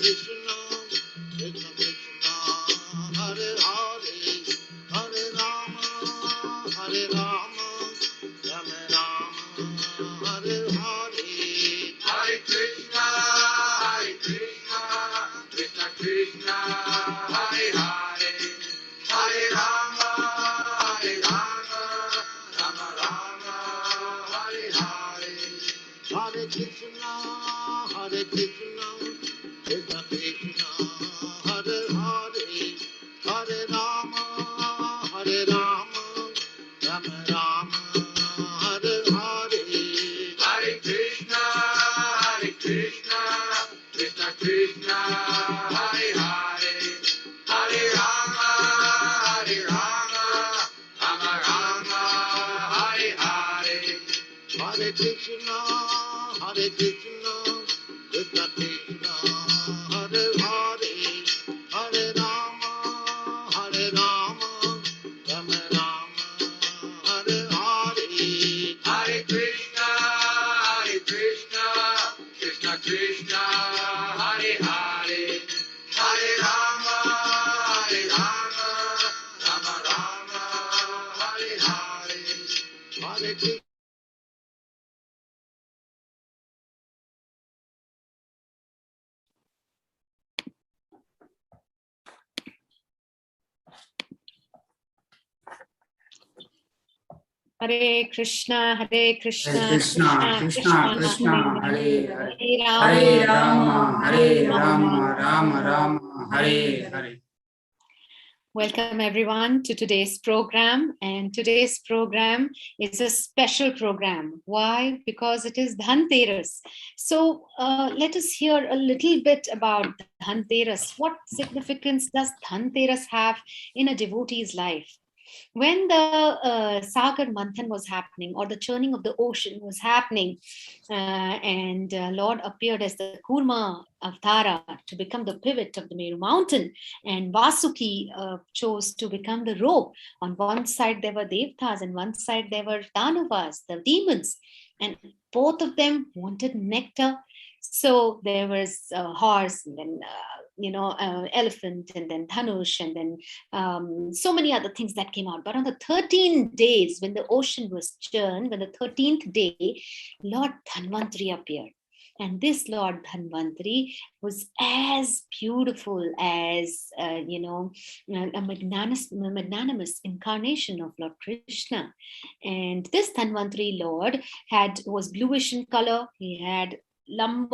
Krishna, Krishna Krishna, Hare Hare, Hare Rama, Hare Rama, Rama Rama, Hare Hare, Hare Krishna, Krishna Krishna, Hare Hare, Hare Rama, Rama Rama, Hare Hare, Hare Krishna, Krishna Krishna, Hare Hare, Hare Rama, Rama Rama, Hare Hare, Hare Krishna, Krishna Krishna, Hare Hare, Hare Rama, Rama Rama, Hare Hare, Hare Krishna, Krishna Krishna, Hare Hare, Hare Rama, Rama Rama, Hare Hare, Hare Krishna, Krishna Krishna, Hare Hare, Hare Rama, Rama Rama, Hare Hare, Hare Krishna. Hare Krishna, Krishna, Krishna, Krishna, Hare Hare, Hare Hare Rama, Rama Rama, Hare Hare. Welcome everyone to today's program, and today's program is a special program. Why? Because it is Dhanteras. So let us hear a little bit about Dhanteras. What significance does Dhanteras have in a devotee's life? When the Sagar Manthan was happening, or the churning of the ocean was happening, and Lord appeared as the Kurma Avtara to become the pivot of the Meru mountain, and Vasuki chose to become the rope. On one side there were Devtas, and one side there were Danavas, the demons, and both of them wanted nectar. So there was a horse, and then elephant, and then Dhanush, and then so many other things that came out. But on the 13 days, when the ocean was churned, when the 13th day, Lord Dhanvantari appeared. And this Lord Dhanvantari was as beautiful as, a magnanimous incarnation of Lord Krishna. And this Dhanvantari Lord was bluish in color. He had long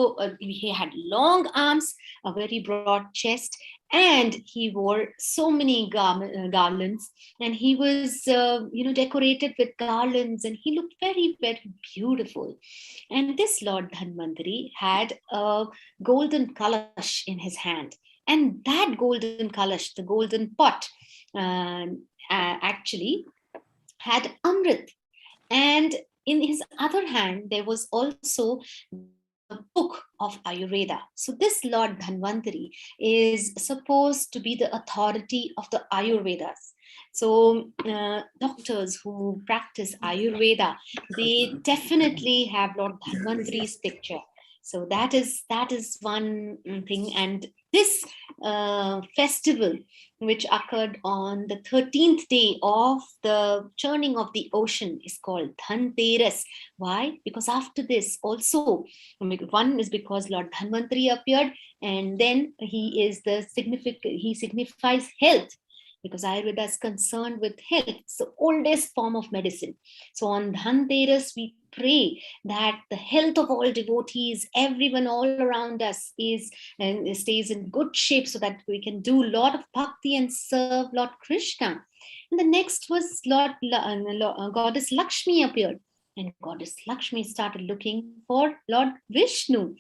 arms, a very broad chest, and he wore so many garlands, and he was decorated with garlands, and he looked very, very beautiful. And this Lord Dhanvantari had a golden kalash in his hand, and that golden kalash, the golden pot, actually had Amrit. And in his other hand, there was also the book of Ayurveda. So this Lord Dhanvantari is supposed to be the authority of the Ayurvedas. So doctors who practice Ayurveda, they definitely have Lord Dhanvantari's picture. So that is one thing. And this festival, which occurred on the 13th day of the churning of the ocean, is called Dhanteras. Why? Because after this also, one is because Lord Dhanvantari appeared, and then he signifies health, because Ayurveda is concerned with health. It's the oldest form of medicine. So on Dhanteras, we pray that the health of all devotees, everyone all around us, stays in good shape, so that we can do a lot of bhakti and serve Lord Krishna. And the next was Goddess Lakshmi appeared. And Goddess Lakshmi started looking for Lord Vishnu.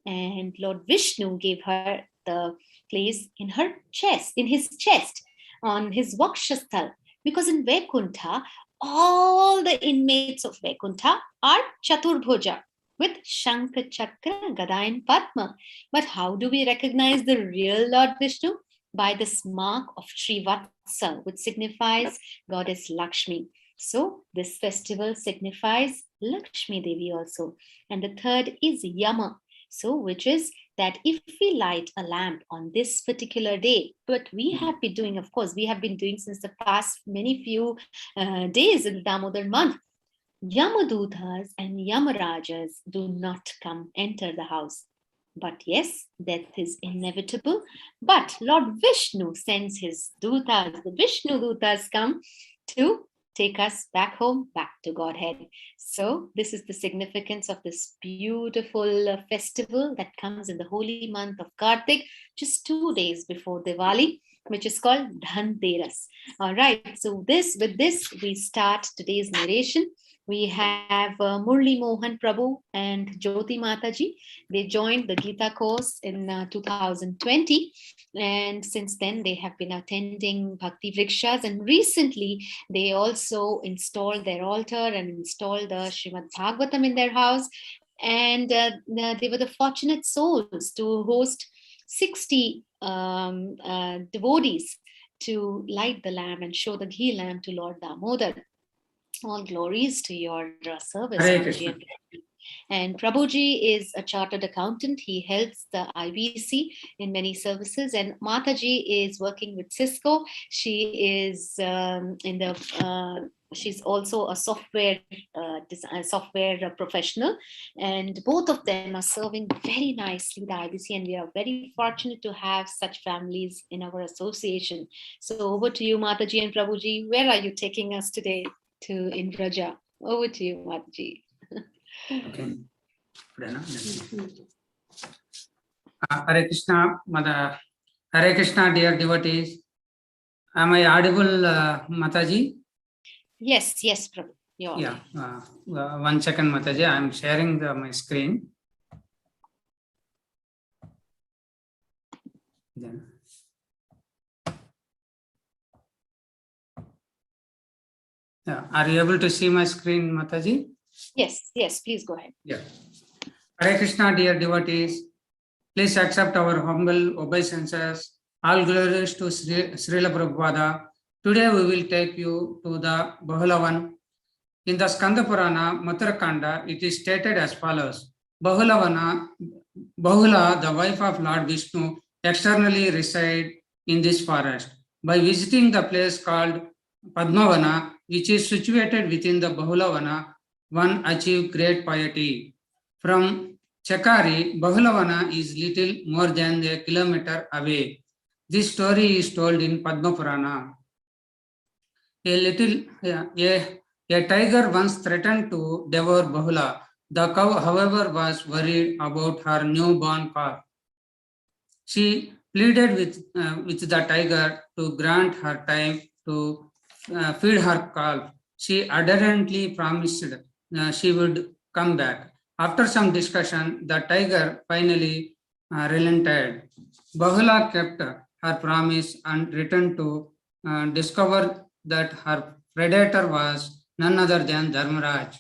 And Lord Vishnu gave her the place in his chest, on his Vakshasthal, because in Vaikuntha, all the inmates of Vaikuntha are Chaturbhuja, with Shankha, Chakra, Gada and Padma. But how do we recognize the real Lord Vishnu? By this mark of Srivatsa, which signifies Goddess Lakshmi. So this festival signifies Lakshmi Devi also. And the third is Yama. So, which is that if we light a lamp on this particular day, but we have been doing, of course, we have been doing since the past many few days in the Damodar month, Yamadutas and Yamarajas do not come enter the house. But yes, death is inevitable. But Lord Vishnu sends his dutas, the Vishnu dutas come to take us back home, back to Godhead. So this is the significance of this beautiful festival that comes in the holy month of Kartik, just 2 days before Diwali, which is called Dhanteras. All right, so with this, we start today's narration. We have Murli Mohan Prabhu and Jyoti Mataji. They joined the Gita course in 2020. And since then, they have been attending Bhakti Vrikshas. And recently, they also installed their altar and installed the Srimad Bhagavatam in their house. And they were the fortunate souls to host 60 devotees to light the lamp and show the ghee lamp to Lord Damodar. All glories to your service, Prabhuji. And Prabhuji is a chartered accountant. He helps the IBC in many services. And Mataji is working with Cisco. She is she's also a software professional. And both of them are serving very nicely the IBC. And we are very fortunate to have such families in our association. So over to you, Mataji and Prabhuji. Where are you taking us today? To Indraja. Over to you, Mataji. Okay. Hare Krishna, Mother. Hare Krishna, dear devotees. Am I audible, Mataji? Yes, Prabhu. Yeah. 1 second, Mataji. I am sharing my screen. Then. Yeah. Are you able to see my screen, Mataji? Yes, please go ahead. Yeah. Hare Krishna, dear devotees. Please accept our humble obeisances. All glories to Srila Prabhupada. Today we will take you to the Bahulavan. In the Skanda Purana, Matharakanda, it is stated as follows. Bahula, the wife of Lord Vishnu, externally reside in this forest. By visiting the place called Padmavana, which is situated within the Bahulavana, one achieved great piety. From Chakari, Bahulavana is little more than a kilometer away. This story is told in Padma Purana. A tiger once threatened to devour Bahula. The cow, however, was worried about her newborn calf. She pleaded with the tiger to grant her time to feed her calf. She adamantly promised she would come back. After some discussion, the tiger finally relented. Bahula kept her promise and returned to discover that her predator was none other than Dharmaraj,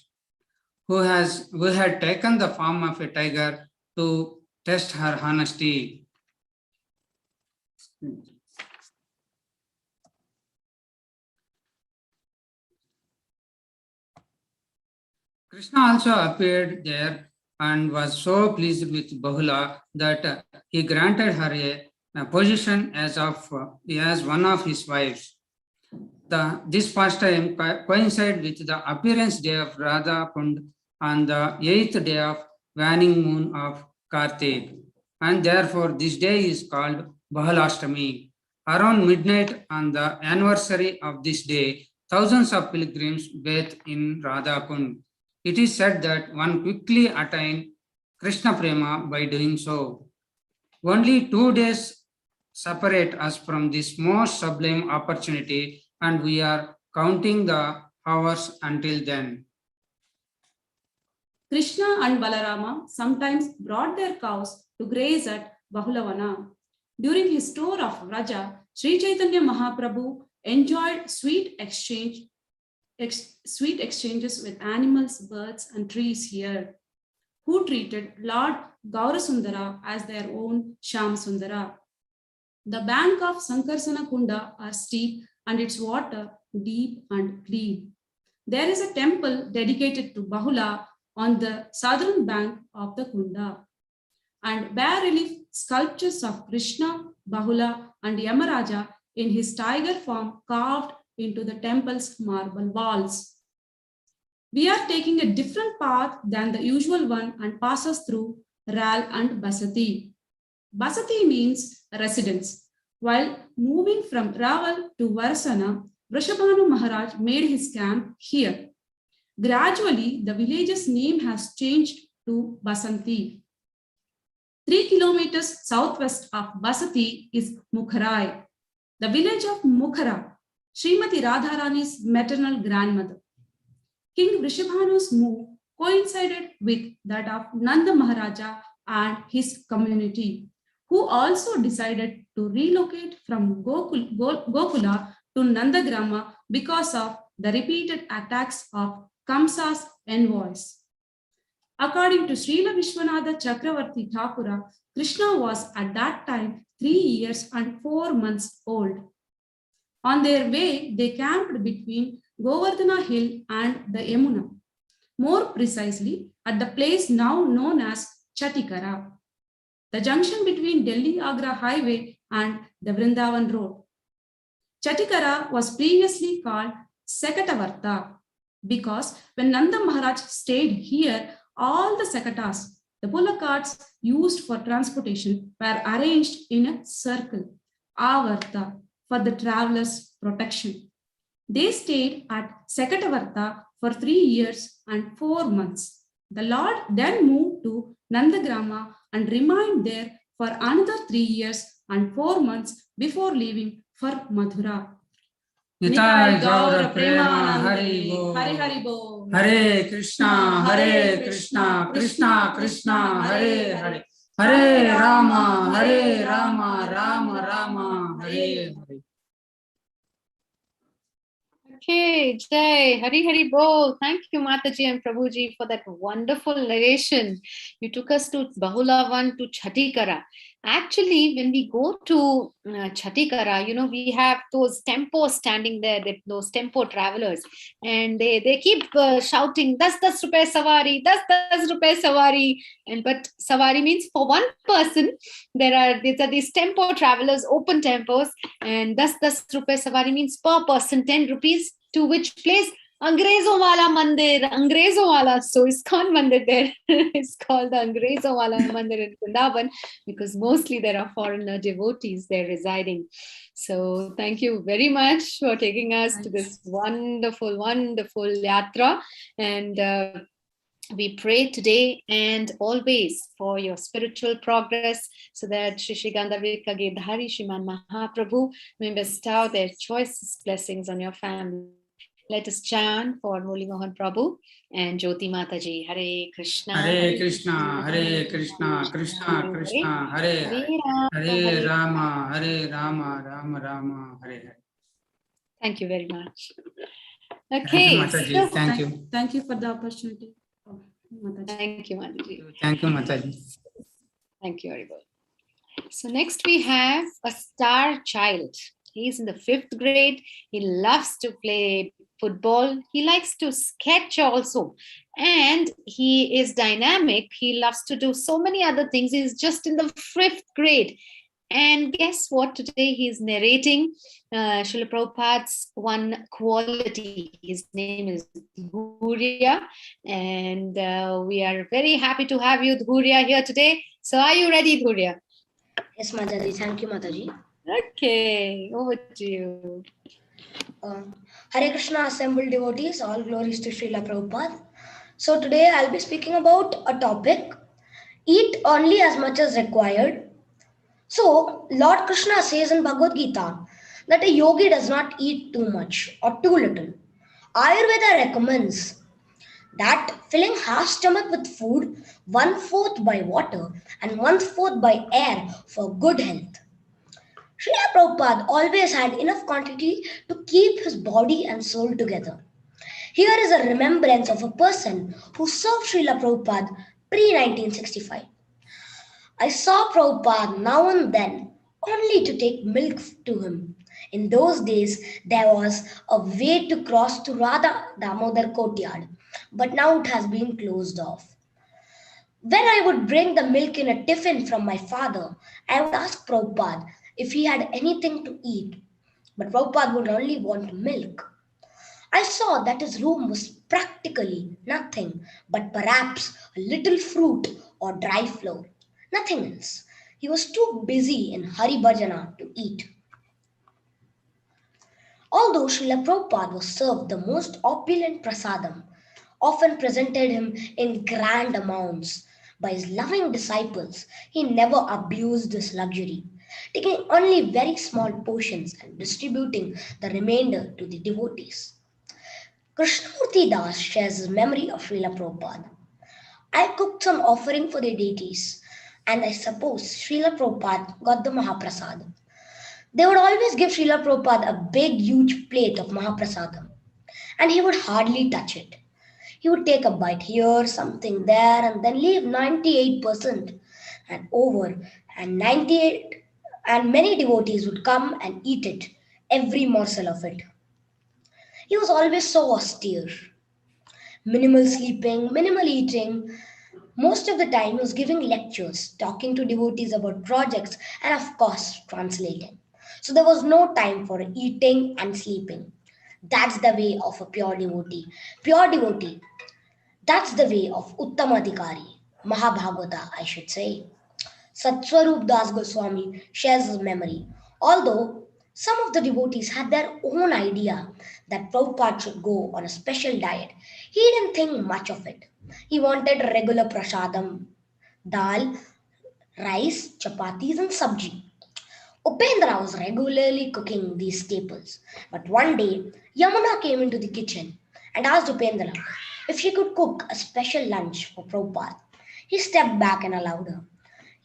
who had taken the form of a tiger to test her honesty. Krishna also appeared there and was so pleased with Bahula that he granted her a position as one of his wives. This pastime coincided with the appearance day of Radha Kund on the 8th day of waning moon of Kartik, and therefore this day is called Bahalashtami. Around midnight on the anniversary of this day, thousands of pilgrims bathe in Radha Kund. It is said that one quickly attained Krishna Prema by doing so. Only 2 days separate us from this most sublime opportunity, and we are counting the hours until then. Krishna and Balarama sometimes brought their cows to graze at Bahulavana. During his tour of Vraja, Sri Chaitanya Mahaprabhu enjoyed sweet exchanges with animals, birds, and trees here, who treated Lord Gaurasundara as their own Sham Sundara. The bank of Sankarsana Kunda are steep and its water deep and clean. There is a temple dedicated to Bahula on the southern bank of the Kunda. and bas-relief sculptures of Krishna, Bahula, and Yamaraja in his tiger form carved into the temple's marble walls. We are taking a different path than the usual one and passes through Ral and Basati. Basati means residence. While moving from Raval to Varsana, Vrishabhanu Maharaj made his camp here. Gradually, the village's name has changed to Basanti. 3 kilometers southwest of Basati is Mukharai, the village of Mukhara, Srimati Radharani's maternal grandmother. King Vrishabhanu's move coincided with that of Nanda Maharaja and his community, who also decided to relocate from Gokula to Nandagrama because of the repeated attacks of Kamsa's envoys. According to Srila Vishwanatha Chakravarti Thakura, Krishna was at that time 3 years and 4 months old. On their way, they camped between Govardhana Hill and the Yamuna, more precisely at the place now known as Chatikara, the junction between Delhi-Agra Highway and the Vrindavan Road. Chatikara was previously called Sekatavarta because when Nanda Maharaj stayed here, all the Sekatas, the bullock carts used for transportation, were arranged in a circle, Avarta, for the travelers' protection. They stayed at Sekatavarta for 3 years and 4 months. The Lord then moved to Nandagrama and remained there for another 3 years and 4 months before leaving for Mathura. Nitai Gaura Prema Hari Bo. Hari Hari Bo. Hare Krishna, Krishna Krishna, Hare Hare. Hare Rama, Rama Rama, Hare Hare. Okay, Jai, Hari Hari Bol. Thank you, Mataji and Prabhuji, for that wonderful narration. You took us to Bahulavan to Chatikara. Actually, when we go to Chatikara, we have those tempos standing there, those tempo travelers, and they keep shouting, "Das rupees savari, das rupees savari." But savari means for one person. These are these tempo travelers, open tempos, and das rupees savari means per person 10 rupees. To which place? Angrezon wala mandir, Angrezon wala. So ISKCON mandir there is called the Angrezon wala mandir in Vrindavan because mostly there are foreigner devotees there residing. So thank you very much for taking us to this wonderful, wonderful yatra. And we pray today and always for your spiritual progress so that Shri Gandharvika Girdhari Shriman Mahaprabhu may bestow their choicest blessings on your family. Let us chant for Holy Mohan Prabhu and Jyoti Mataji. Hare Krishna. Hare Krishna, Krishna Krishna, Hare Hare. Hare Rama, Rama Rama, Hare Hare. Thank you very much. Okay. Thank you, Mataji. Thank you. Thank you for the opportunity. Mataji. Thank you, Mataji. Thank you, Mataji. Thank you, Haribol. So next we have a star child. He's in the 5th grade. He loves to play football. He likes to sketch also. And he is dynamic. He loves to do so many other things. He's just in the 5th grade. And guess what? Today he's narrating Srila Prabhupada's one quality. His name is Dhurya. And we are very happy to have you, Dhurya, here today. So are you ready, Dhurya? Yes, Mataji. Thank you, Mataji. Okay, over to you. Hare Krishna, assembled devotees, all glories to Srila Prabhupada. So today I'll be speaking about a topic, eat only as much as required. So Lord Krishna says in Bhagavad Gita that a yogi does not eat too much or too little. Ayurveda recommends that filling half stomach with food, 1/4 by water and 1/4 by air for good health. Srila Prabhupada always had enough quantity to keep his body and soul together. Here is a remembrance of a person who served Srila Prabhupada pre-1965. I saw Prabhupada now and then only to take milk to him. In those days, there was a way to cross to Radha Damodar courtyard, but now it has been closed off. When I would bring the milk in a tiffin from my father, I would ask Prabhupada if he had anything to eat, but Prabhupada would only want milk. I saw that his room was practically nothing but perhaps a little fruit or dry flour. Nothing else. He was too busy in Hari Bhajana to eat. Although Srila Prabhupada was served the most opulent prasadam, often presented him in grand amounts by his loving disciples, he never abused this luxury, taking only very small portions and distributing the remainder to the devotees. Krishnamurti Das shares his memory of Srila Prabhupada. I cooked some offering for the deities, and I suppose Srila Prabhupada got the Mahaprasad. They would always give Srila Prabhupada a big, huge plate of Mahaprasadam, and he would hardly touch it. He would take a bite here, something there, and then leave 98% and over, and 98 and many devotees would come and eat it, every morsel of it. He was always so austere. Minimal sleeping, minimal eating. Most of the time, he was giving lectures, talking to devotees about projects, and of course, translating. So there was no time for eating and sleeping. That's the way of a pure devotee. Pure devotee. That's the way of Uttamadhikari. Mahabhagavata, I should say. Satswarup Das Goswami shares his memory. Although some of the devotees had their own idea that Prabhupada should go on a special diet, he didn't think much of it. He wanted regular prasadam, dal, rice, chapatis, and sabji. Upendra was regularly cooking these staples. But one day, Yamuna came into the kitchen and asked Upendra if she could cook a special lunch for Prabhupada. He stepped back and allowed her.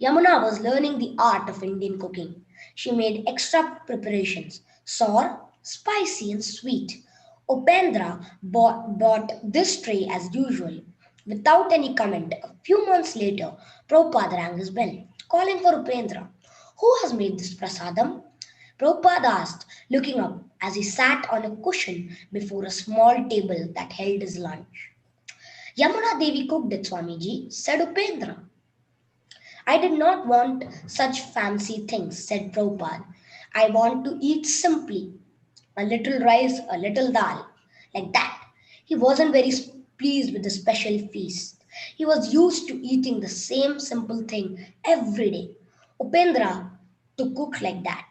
Yamuna was learning the art of Indian cooking. She made extra preparations, sour, spicy, and sweet. Upendra bought this tray as usual. Without any comment, a few months later, Prabhupada rang his bell, calling for Upendra. Who has made this prasadam? Prabhupada asked, looking up as he sat on a cushion before a small table that held his lunch. Yamuna Devi cooked it, Swamiji, said Upendra. I did not want such fancy things, said Prabhupada. I want to eat simply. A little rice, a little dal. Like that. He wasn't very pleased with the special feast. He was used to eating the same simple thing every day. Upendra to cook like that.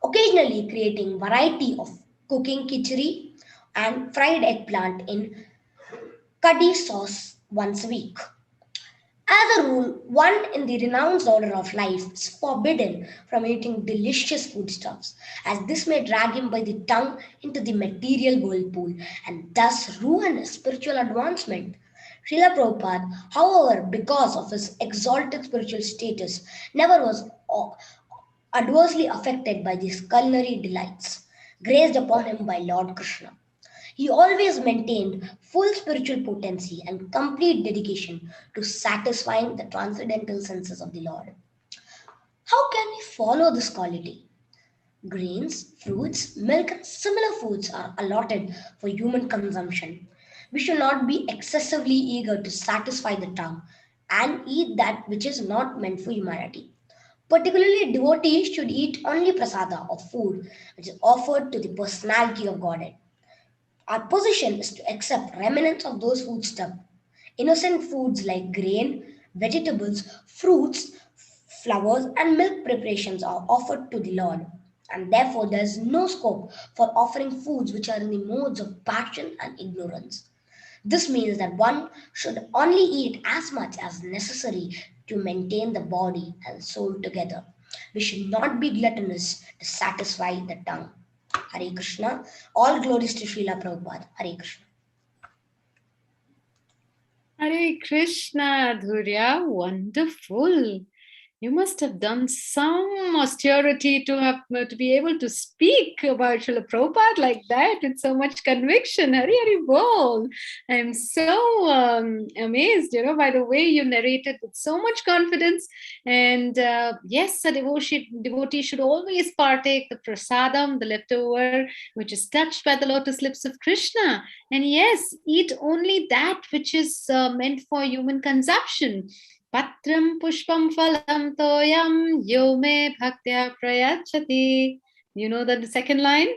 Occasionally creating variety of cooking khichdi and fried eggplant in kadhi sauce once a week. As a rule, one in the renounced order of life is forbidden from eating delicious foodstuffs, as this may drag him by the tongue into the material whirlpool and thus ruin his spiritual advancement. Srila Prabhupada, however, because of his exalted spiritual status, never was adversely affected by these culinary delights graced upon him by Lord Krishna. He always maintained full spiritual potency and complete dedication to satisfying the transcendental senses of the Lord. How can we follow this quality? Grains, fruits, milk, and similar foods are allotted for human consumption. We should not be excessively eager to satisfy the tongue and eat that which is not meant for humanity. Particularly, devotees should eat only prasada or food which is offered to the personality of Godhead. Our position is to accept remnants of those foodstuffs. Innocent foods like grain, vegetables, fruits, flowers, and milk preparations are offered to the Lord, and therefore there is no scope for offering foods which are in the modes of passion and ignorance. This means that one should only eat as much as necessary to maintain the body and soul together. We should not be gluttonous to satisfy the tongue. Hare Krishna. All glories to Srila Prabhupada. Hare Krishna. Hare Krishna, Dhurya. Wonderful. You must have done some austerity to be able to speak about Srila Prabhupada like that with so much conviction. Hari Hari Bol. I'm so amazed, by the way you narrated with so much confidence. And yes, a devotee should always partake the prasadam, the leftover, which is touched by the lotus lips of Krishna. And yes, eat only that which is meant for human consumption. Patram pushpam phalam toyam yo me bhaktya prayachati. You know the second line?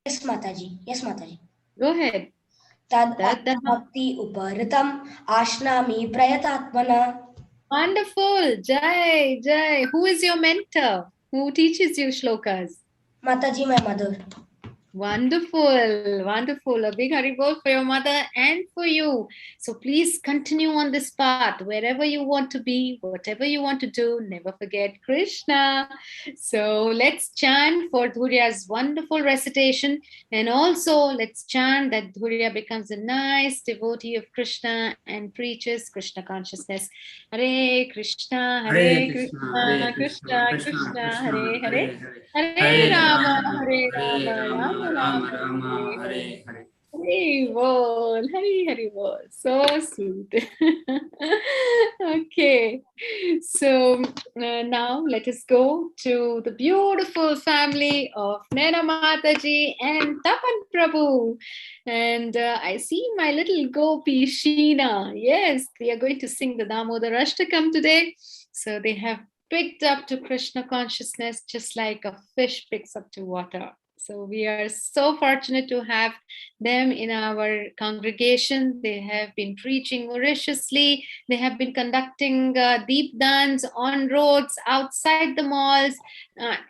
Yes, Mataji. Yes, Mataji. Go ahead. Tad bhakti uparitam ashnami prayatatmana. Wonderful. Jai, Jai. Who is your mentor? Who teaches you shlokas? Mataji, my mother. Wonderful, wonderful. A big haribol for your mother and for you. So please continue on this path. Wherever you want to be, whatever you want to do, never forget Krishna. So let's chant for Dhurya's wonderful recitation. And also let's chant that Dhurya becomes a nice devotee of Krishna and preaches Krishna consciousness. Hare Krishna, Hare Krishna, Krishna Krishna, Hare Hare. Hare Rama, Hare Rama, Rama Rama Rama, Rama, Hare Hare Hare. Hare. Hari Bol, Hari Hari Bol. So sweet. Okay. So now let us go to the beautiful family of Naina Mataji and Tapan Prabhu. And I see my little gopi Sheena. Yes, they are going to sing the Damodar Ashtakam today. So they have picked up to Krishna consciousness just like a fish picks up to water. So we are so fortunate to have them in our congregation. They have been preaching voraciously. They have been conducting deep dance on roads, outside the malls.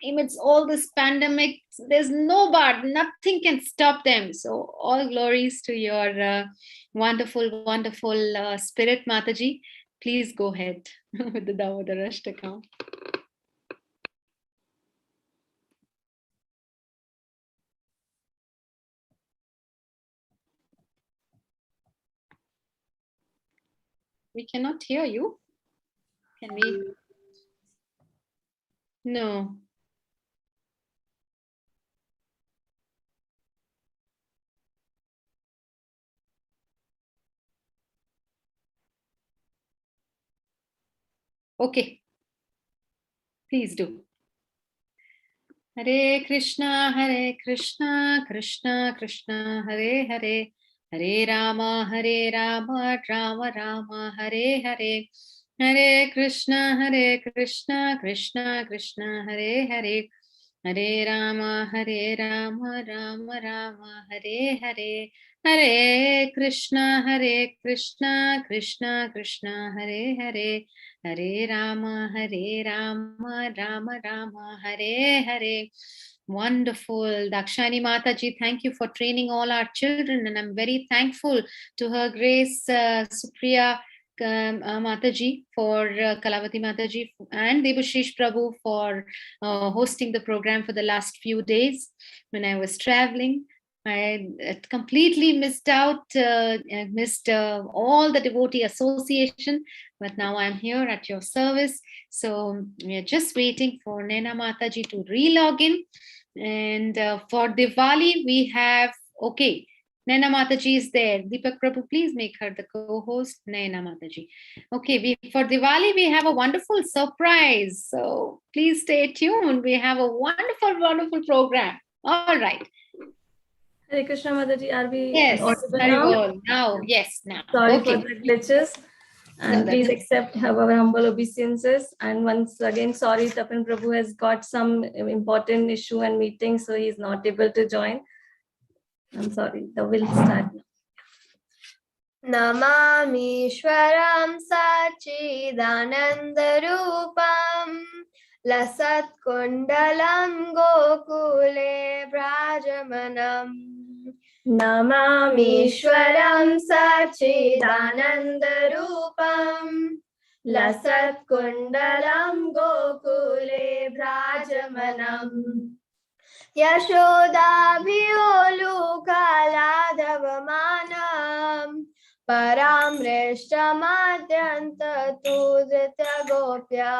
Amidst all this pandemic, there's nothing can stop them. So all glories to your wonderful, wonderful spirit, Mataji. Please go ahead with the Damodar Ashtakam. We cannot hear you. Can we? No. Okay. Please do. Hare Krishna, Krishna Krishna, Hare Hare, Hare Rama, Rama Rama, Hare Hare, Hare Krishna, Krishna Krishna, Hare Hare, Hare Rama, Rama Rama, Hare Hare, Hare Krishna, Krishna Krishna, Hare Hare, Hare Rama, Rama Rama, Hare Hare. Wonderful. Dakshani Mataji, thank you for training all our children. And I'm very thankful to Her Grace Supriya Mataji for Kalavati Mataji and Debashish Prabhu for hosting the program for the last few days when I was traveling. I completely missed out, missed all the devotee association, but now I'm here at your service. So we are just waiting for Naina Mataji to re-log in. And for Diwali, we have, okay, Naina Mataji is there. Deepak Prabhu, please make her the co-host, Naina Mataji. Okay, for Diwali, we have a wonderful surprise. So please stay tuned. We have a wonderful, wonderful program. All right. Hare Krishna Mataji, are we audible now? Yes, now. Sorry for the glitches. And please accept our humble obeisances. And once again, sorry, Tapan Prabhu has got some important issue and meeting, so he's not able to join. I'm sorry, we'll start now. Namamishwaram Sachidanandarupam Lasat Kundalam Gokule Brajamanam. Namamishwaram Sachidanandarupam Lasat Kundalam Gokule Brajamanam. Yashodabhyolu Kaladavamanam परामृष्टमाद्यन्ततो धृतगोप्या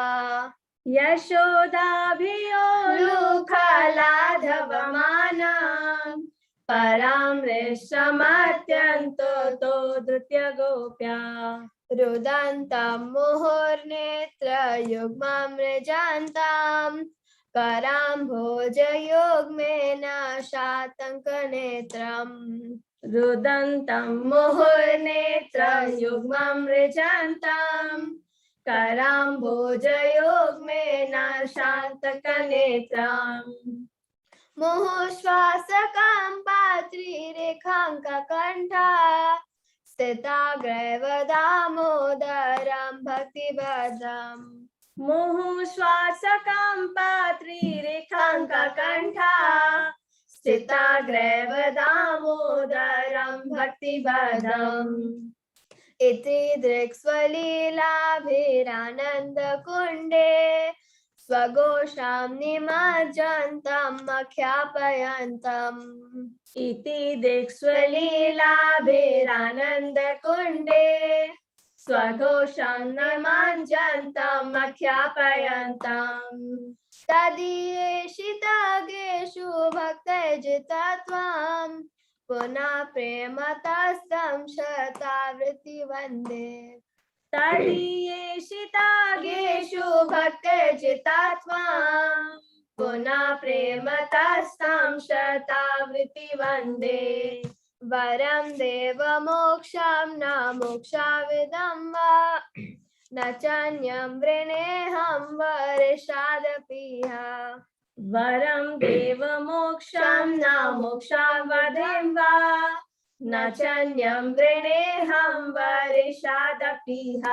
यशोदाभियोलुखलाधवमानम् परामृष्टमाद्यन्ततो धृत्यगोप्या रुदन्तं मुहुर्नेत्रयुग्मं मृजान्ताम् कराम्भोजयुग्मेन शातङ्कनेत्रम् रुदन्तं मुहुर्नेत्रयुग्मं मृजान्ताम् कराम्भोजयुग्मेन शातकनेत्रम् मुहुश्वासकां पात्रीरेखाङ्ककण्ठा स्थिताग्रैव दामोदरं भक्तिभद्रम् मुहुश्वासकां पात्रीरेखाङ्ककण्ठा स्थिताग्रैव दामोदरं भक्तिभद्रम् इति दृक्स्वलीलाभिरानन्दकुण्डे स्वघोषां निमज्जन्तम् अख्यापयन्तम् इति दिक्स्वलीलाभिरानन्दकुण्डे स्वघोषां निमज्जन्तम् अख्यापयन्तम् तदीयेषितगेषु भक्तैर्जितत्वं पुनः प्रेमतस्तं शतावृत्ति वन्दे तदीयेषितागेषु भक्तैर्जितात्वां पुनः प्रेमतस्तं शतावृत्ति वन्दे वरं देवमोक्षं न मोक्षाविदं वा न चान्यं वृणेऽहं वरिष्ठादपीह वरं देवमोक्षं न मोक्षावधिं वा न चान्यं वृणेऽहं वरिष्ठादपीह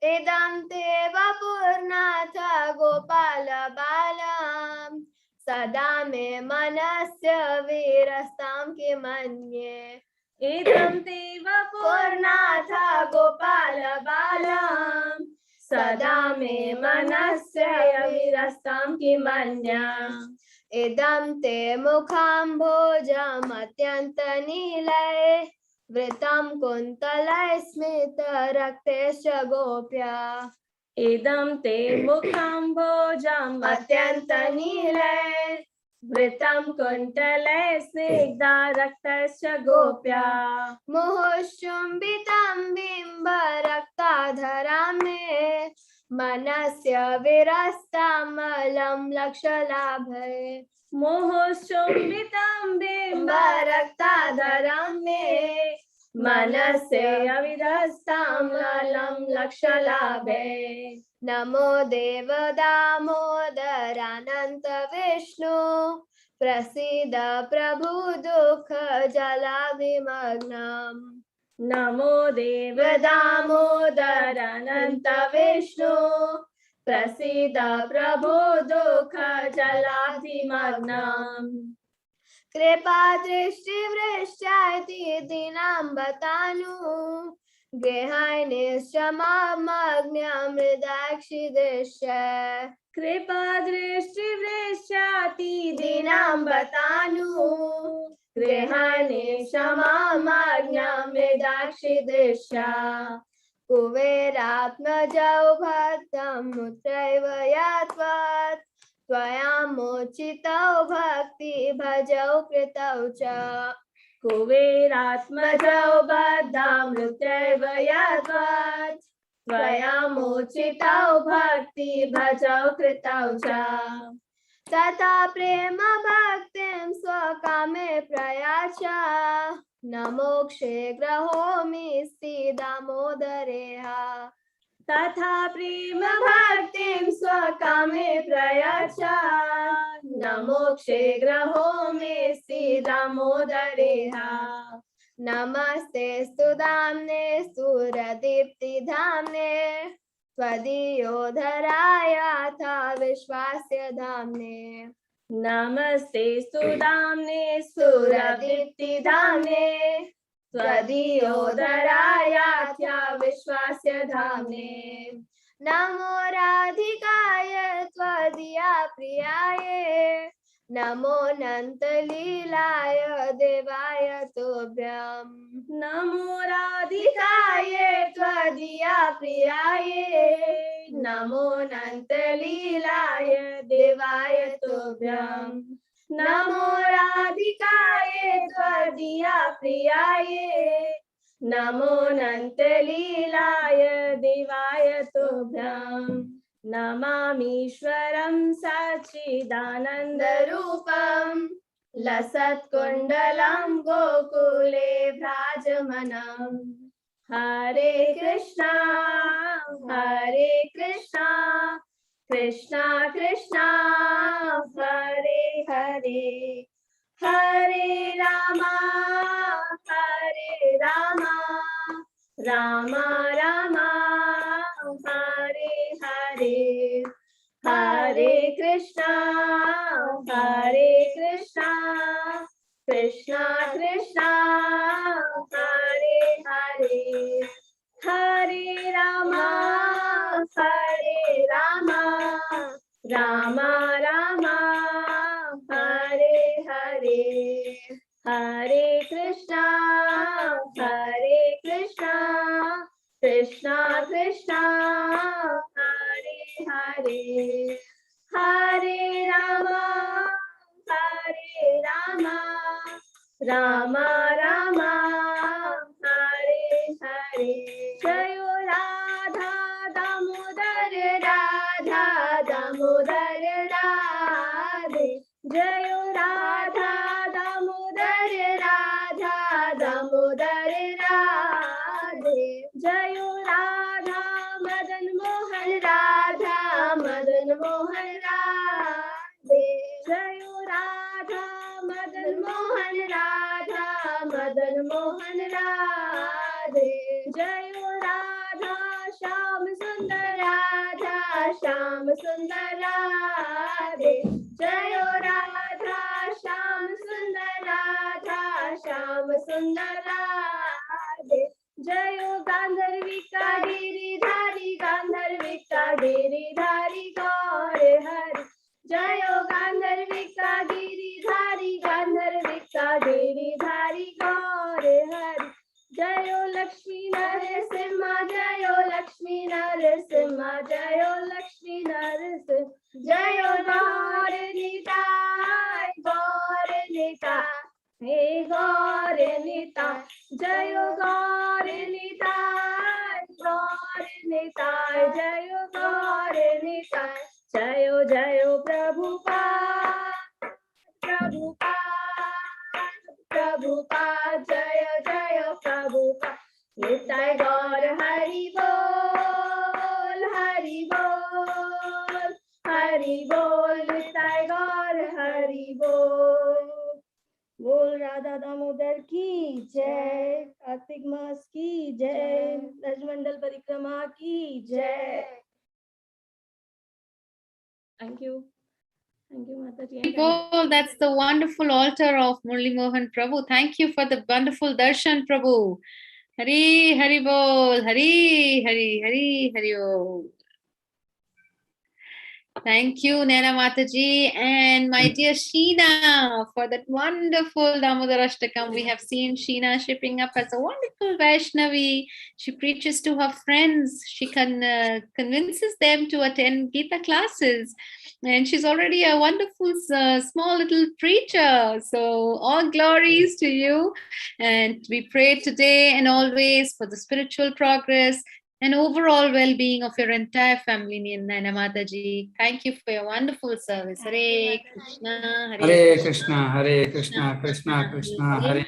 इदं ते वपुर्नाथ गोपाल बालां सदा मे मनस्य वीरस्तां किमन्ये इदं ते वपुर्नाथ गोपाल बालां सदा मे मनस्य वीरस्तां किमन्या इदं ते मुखाम्भोजमत्यन्तनीलैः वृतं कुन्तलैः स्मितरक्तैश्च गोप्या इदं ते मुखाम्भोजम् अत्यन्तनीलैः वृतं कुन्तलैः स्निग्धरक्तश्च गोप्या मुहुश्चुम्बितं बिम्बरक्ताधरां मे मनस्य विरस्तामलं लक्षलाभे मुहुश्चुम्बितं बिम्बरक्ताधरां मे मनस्य अविरस्तामलं लक्षलाभे नमो देव दामोदरानन्त विष्णु प्रसीद प्रभु दुःख जलाभिमग्नम् नमो देव दामोदरानन्त विष्णु प्रसीद प्रभो दुःख जलाधिमग्नम् कृपा दृष्टिवृष्टाति दीनाम्बतानु गेहायनिश्च मग्न्यमृदाक्षिदृश्य कृपा दृष्टिवृष्टाति दीनाम्बतानु गृहाणि क्षमामग्नमृदाक्षिदृश्य कुबेरात्मजौ भक्तमुत्रैव यत्त्वात् त्वया मोचितौ भक्ति भजौ कृतौ च कुबेरात्मजौ बद्धामृतैव यद्वत् त्वया मोचितौ भक्ति भजौ कृतौ च तथा प्रेम भक्तिं स्वकामे प्रयाच न मोक्षे ग्रहोमि दामोदरेह तथा प्रेम भक्तिं स्वकामे प्रयाच न मोक्षे ग्रहोमि दामोदरेह नमस्ते स्तुधाम्ने सुरदीप्तिधाम्ने त्वदीयोधरायाथा विश्वास्य धाम्ने नमस्ते स्तुधाम्ने सुरदीप्तिधाम्ने त्वदीयोदरायाख्या विश्वास्य धाम्ने नमो राधिकाय त्वदीया प्रियाय नमो नन्तलीलाय देवाय तुभ्यं नमो राधिकाय त्वदीया प्रियाय नमो नन्तलीलाय देवाय तुभ्यं नमो राधिकाय त्वदीया प्रियाय नमो नन्तलीलाय देवाय तुभ्यं नमामीश्वरं सच्चिदानन्दरूपं लसत्कुण्डलं गोकुले भ्राजमानम् हरे कृष्णा कृष्णा कृष्णा हरे हरे हरे रामा राम राम हरे हरे हरे कृष्णा कृष्णा कृष्णा हरे हरे हरे राम राम राम हरे हरे हरे कृष्णा कृष्णा कृष्णा हरे हरे हरे राम राम राम हरे हरे जय राधा दामोदर राधे जय राधा दामोदर राधे जय राधा मदन मोहन राधे जय राधा मदन मोहन राधे जय राधा श्याम सुंदर राधे जय राधा श्याम सुंदर राधे जय गांधर्विका गिरिधारी गौर हरि जय गांधर्विका गिरिधारी गौर हरि जय लक्ष्मी नरसिंह जय लक्ष्मी नरसिंह जय गौर निताय हे गौर निताय जय गौर निताय जय गौर निताय जय प्रभुपाद जय प्रभुपाद निताय गौर हरि बोल निताय गौर हरि बोल राधा दामोदर की जय कार्तिक मास की जय रजमंडल परिक्रमा की जय Thank you, Mataji. Oh, that's the wonderful altar of Murli Mohan Prabhu. Thank you for the wonderful darshan, Prabhu. Hari Hari Bol, Hari Bol. Thank you, Naina Mataji, and my dear Sheena for that wonderful Damodar Ashtakam. We have seen Sheena shipping up as a wonderful Vaishnavi. She preaches to her friends. She convinces them to attend Gita classes. And she's already a wonderful small little preacher. So all glories to you. And we pray today and always for the spiritual progress and overall well-being of your entire family, Naina Mataji. Thank you for your wonderful service. Hare Krishna, Hare Krishna, Hare Krishna, Krishna Krishna, Hare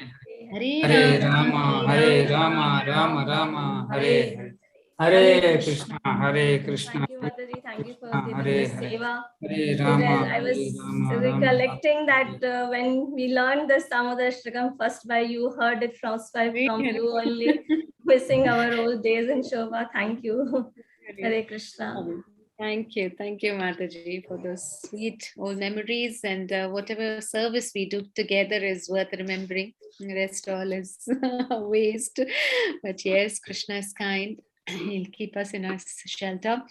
Hare Rama, Rama Rama, Hare Hare. Hare Krishna, Hare Krishna. Thank you, Mataji. Thank you for Hare giving this Hare. seva. Hare Rama, Well, I was Rama, recollecting that when we learned the Damodar Ashtakam first by you, heard it from you only, missing our old days in Shobha. Thank you. Hare Krishna. Thank you, Mataji, for those sweet old memories, and whatever service we do together is worth remembering. The rest all is waste. But yes, Krishna is kind. He'll keep us in our shelter.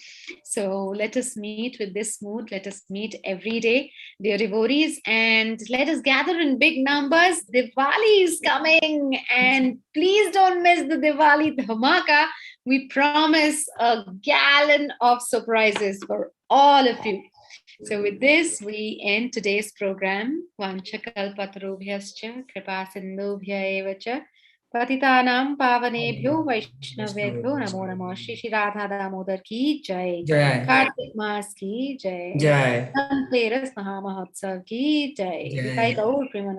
So let us meet with this mood. Let us meet every day, dear devotees, and let us gather in big numbers. Diwali is coming, and please don't miss the Diwali dhamaka. We promise a gallon of surprises for all of you. So with this, we end today's program. Vanchakalpatarubhyascha kripasindubhya evacha patitanam pavanebhyo vaishnavebhyo namo namo. Shri Radha Damodar ki jai. Jai. Kartik Mas ki jai. Jai. Dhanteras Mahamahotsav ki jai. Jai. Nitai Gaur Premanand.